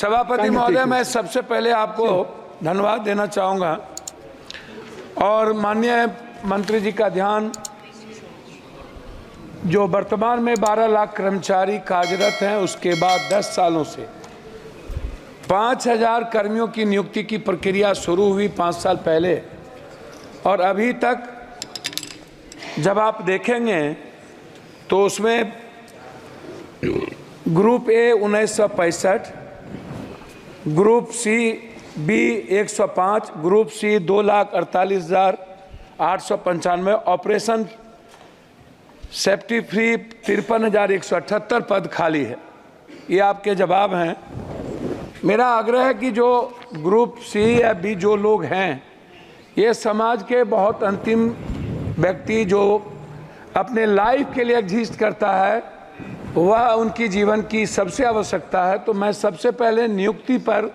सभापति महोदय, मैं सबसे पहले आपको धन्यवाद देना चाहूँगा और माननीय मंत्री जी का ध्यान, जो वर्तमान में 12 लाख कर्मचारी कार्यरत हैं, उसके बाद 10 सालों से 5000 कर्मियों की नियुक्ति की प्रक्रिया शुरू हुई 5 साल पहले, और अभी तक जब आप देखेंगे तो उसमें group A 1965, group C B 105, group C 2,48,895, operation safety free 53,178 पद खाली है। ये आपके जवाब हैं। मेरा आग्रह है कि जो ग्रुप सी या बी जो लोग हैं, ये समाज के बहुत अंतिम व्यक्ति जो अपने लाइफ के लिए एग्जिस्ट करता है, वह उनकी जीवन की सबसे आवश्यकता है। तो मैं सबसे पहले नियुक्ति पर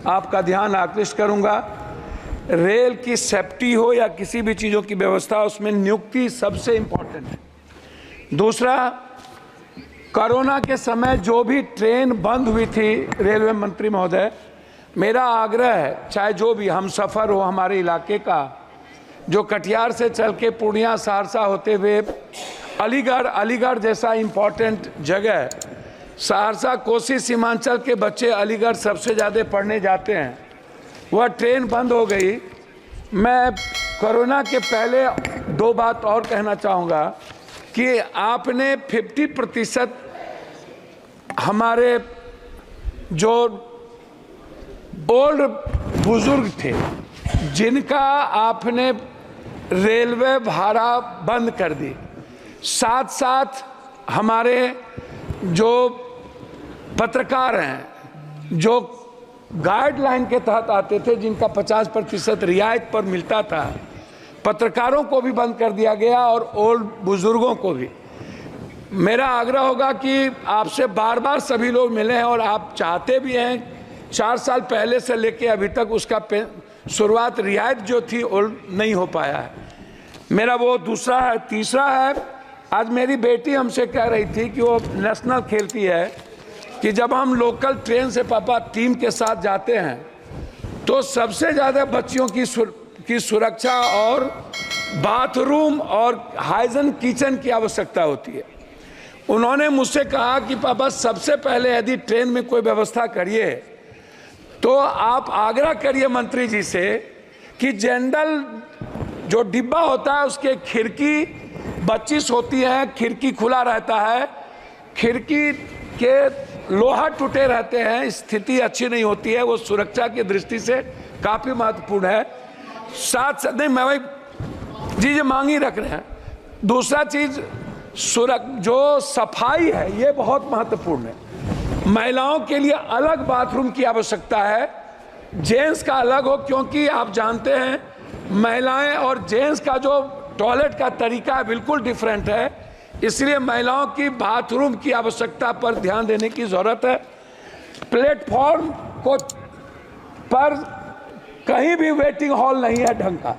आपका ध्यान आकृष्ट करूंगा। रेल की सेफ्टी हो या किसी भी चीज़ों की व्यवस्था, उसमें नियुक्ति सबसे इम्पोर्टेंट है। दूसरा, कोरोना के समय जो भी ट्रेन बंद हुई थी, रेलवे मंत्री महोदय, मेरा आग्रह है, चाहे जो भी हम सफ़र हो हमारे इलाके का, जो कटिहार से चल के पूर्णिया सहरसा होते हुए अलीगढ़ जैसा इम्पोर्टेंट जगह, सहरसा कोसी सीमांचल के बच्चे अलीगढ़ सबसे ज़्यादा पढ़ने जाते हैं, वह ट्रेन बंद हो गई। मैं कोरोना के पहले 2 बात और कहना चाहूँगा कि आपने 50% हमारे जो ओल्ड बुजुर्ग थे, जिनका आपने रेलवे भाड़ा बंद कर दी, साथ साथ हमारे जो पत्रकार हैं, जो गाइडलाइन के तहत आते थे, जिनका 50% रियायत पर मिलता था, पत्रकारों को भी बंद कर दिया गया और ओल्ड बुजुर्गों को भी। मेरा आग्रह होगा कि आपसे बार बार सभी लोग मिले हैं और आप चाहते भी हैं, 4 साल पहले से लेके अभी तक उसका शुरुआत रियायत जो थी ओल्ड नहीं हो पाया है। मेरा वो दूसरा है। तीसरा है, आज मेरी बेटी हमसे कह रही थी कि वो नेशनल खेलती है, कि जब हम लोकल ट्रेन से पापा टीम के साथ जाते हैं तो सबसे ज़्यादा बच्चियों की सुरक्षा और बाथरूम और हाइजीन किचन की आवश्यकता होती है। उन्होंने मुझसे कहा कि पापा सबसे पहले यदि ट्रेन में कोई व्यवस्था करिए तो आप आग्रह करिए मंत्री जी से कि जनरल जो डिब्बा होता है उसके खिड़की 25 होती है, खिड़की खुला रहता है, खिड़की के लोहा टूटे रहते हैं, स्थिति अच्छी नहीं होती है, वो सुरक्षा की दृष्टि से काफ़ी महत्वपूर्ण है। साथ नहीं, मैं भाई जी मांग ही रख रहे हैं। दूसरा चीज़ जो सफाई है, ये बहुत महत्वपूर्ण है। महिलाओं के लिए अलग बाथरूम की आवश्यकता है, जेंट्स का अलग हो, क्योंकि आप जानते हैं महिलाएं और जेंट्स का जो टॉयलेट का तरीका है बिल्कुल डिफरेंट है, इसलिए महिलाओं की बाथरूम की आवश्यकता पर ध्यान देने की ज़रूरत है। प्लेटफॉर्म को पर कहीं भी वेटिंग हॉल नहीं है ढंग का,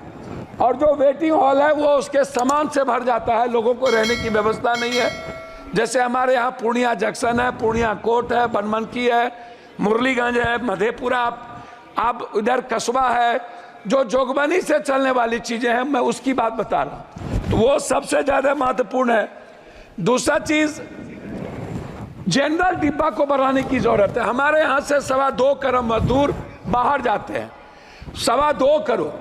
और जो वेटिंग हॉल है वो उसके सामान से भर जाता है, लोगों को रहने की व्यवस्था नहीं है। जैसे हमारे यहाँ पूर्णिया जंक्शन है, पूर्णिया कोर्ट है, बनमनकी है, मुरलीगंज है, मधेपुरा, आप इधर कस्बा है, जो जोगबनी से चलने वाली चीज़ें हैं, मैं उसकी बात बता रहा हूँ, तो वो सबसे ज़्यादा महत्वपूर्ण है। दूसरा चीज़, जनरल डिब्बा को बढ़ाने की ज़रूरत है। हमारे यहाँ से 2.25 करोड़ मजदूर बाहर जाते हैं, 2.25 करोड़,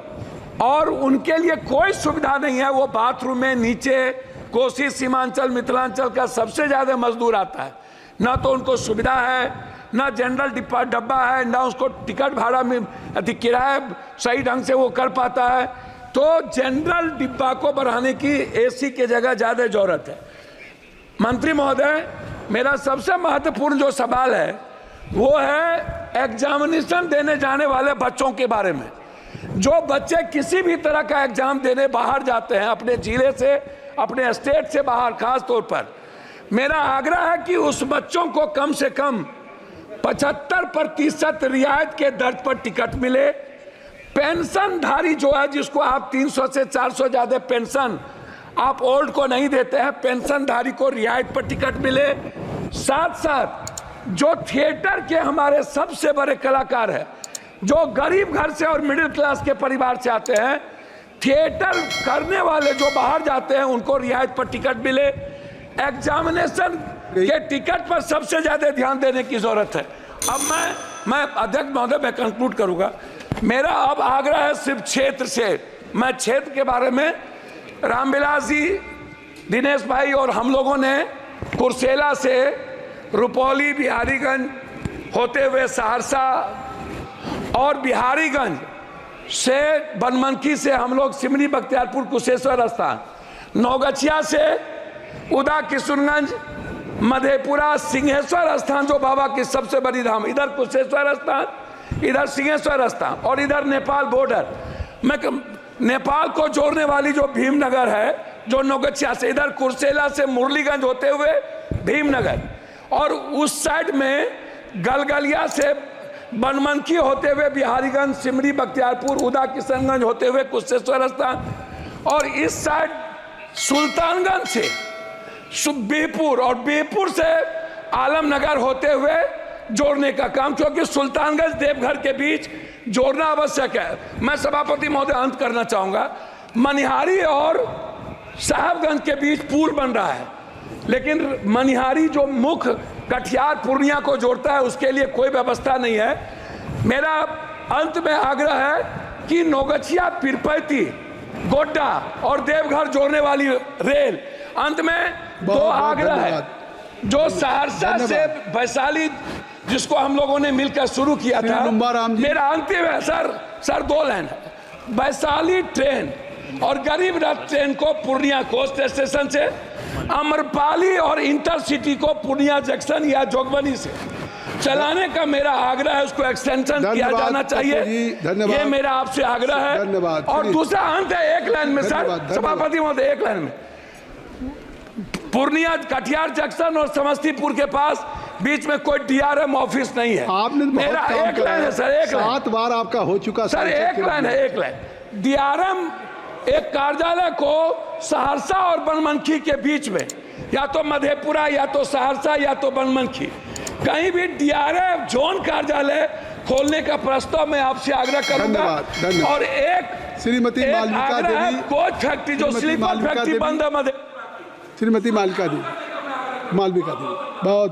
और उनके लिए कोई सुविधा नहीं है। वो बाथरूम में नीचे कोसी सीमांचल मिथिलांचल का सबसे ज़्यादा मजदूर आता है, ना तो उनको सुविधा है, ना जनरल डब्बा है, ना उसको टिकट भाड़ा में किराया सही ढंग से वो कर पाता है। तो जनरल डिब्बा को बढ़ाने की एसी के जगह ज़्यादा ज़रूरत है। मंत्री महोदय, मेरा सबसे महत्वपूर्ण जो सवाल है वो है एग्जामिनेशन देने जाने वाले बच्चों के बारे में। जो बच्चे किसी भी तरह का एग्जाम देने बाहर जाते हैं, अपने जिले से, अपने स्टेट से बाहर, खास तौर पर मेरा आग्रह है कि उस बच्चों को कम से कम 75% रियायत के दर पर टिकट मिले। पेंशनधारी जो है, जिसको आप 300 से 400 ज़्यादा पेंशन आप ओल्ड को नहीं देते हैं, पेंशनधारी को रियायत पर टिकट मिले। साथ साथ जो थिएटर के हमारे सबसे बड़े कलाकार हैं, जो गरीब घर से और मिडिल क्लास के परिवार से आते हैं, थिएटर करने वाले जो बाहर जाते हैं उनको रियायत पर टिकट मिले। एग्जामिनेशन के टिकट पर सबसे ज्यादा ध्यान देने की जरूरत है। अब मैं अध्यक्ष महोदय, मैं कंक्लूड करूंगा। मेरा अब आग्रह है सिर्फ क्षेत्र से, मैं क्षेत्र के बारे में रामविलास जी, दिनेश भाई और हम लोगों ने कुर्सेला से रुपौली, बिहारीगंज होते हुए सहरसा और बिहारीगंज से बनमनखी से हम लोग सिमरी, बख्तियारपुर, कुशेश्वर स्थान, नौगछिया से उदा, किशुनगंज, मधेपुरा, सिंहेश्वर स्थान जो बाबा की सबसे बड़ी धाम, इधर कुशेश्वर स्थान, इधर सिंहेश्वर स्थान और इधर नेपाल बॉर्डर। मैं नेपाल को जोड़ने वाली जो भीमनगर है, जो नौगछिया से, इधर कुर्सेला से मुरलीगंज होते हुए भीमनगर, और उस साइड में गलगलिया से बनमनखी होते हुए बिहारीगंज, सिमरी, बख्तियारपुर, उदा, किशनगंज होते हुए कुशेश्वर स्थान, और इस साइड सुल्तानगंज से बिहपुर और बिहपुर से आलमनगर होते हुए जोड़ने का काम, क्योंकि सुल्तानगंज देवघर के बीच जोड़ना आवश्यक है। मैं सभापति महोदय अंत करना चाहूंगा। मनिहारी और साहबगंज के बीच पुल बन रहा है, लेकिन मनिहारी जो मुख्य कटिहार पूर्णिया को जोड़ता है उसके लिए कोई व्यवस्था नहीं है। मेरा अंत में आग्रह है कि नौगछिया, पीरपैती, गोड्डा और देवघर जोड़ने वाली रेल, अंत में दो आग्रह है। जो सहरसा से वैशाली, जिसको हम लोगों ने मिलकर शुरू किया था, मेरा अंतिम है सर 2 लाइन है। वैशाली ट्रेन और गरीब रथ ट्रेन को पूर्णिया कोस्ट स्टेशन से, अमरपाली और इंटरसिटी को पूर्णिया जंक्शन या जोगबनी से चलाने का मेरा आग्रह है। उसको एक्सटेंशन किया जाना चाहिए, ये मेरा आपसे आग्रह है। और दूसरा अंत है, एक लाइन में सर, सभापति महोदय, एक लाइन में, पूर्णिया कटिहार जंक्शन और समस्तीपुर के पास बीच में कोई डीआरएम ऑफिस नहीं है। आपने मेरा एक लाइन है सर, एक लाइन, 7 बार आपका हो चुका सर, एक लाइन है, एक लाइन। डीआरएम एक कार्यालय को सहरसा और बनमनखी के बीच में, या तो मधेपुरा, या तो सहरसा, या तो बनमनखी, कहीं भी डीआरएम जोन कार्यालय खोलने का प्रस्ताव मैं आपसे आग्रह करूंगा। और एक श्रीमती मालविका देवी, कोच फैक्ट्री जो स्लीपर फैक्ट्री बंद है, श्रीमती मालविका देवी बहुत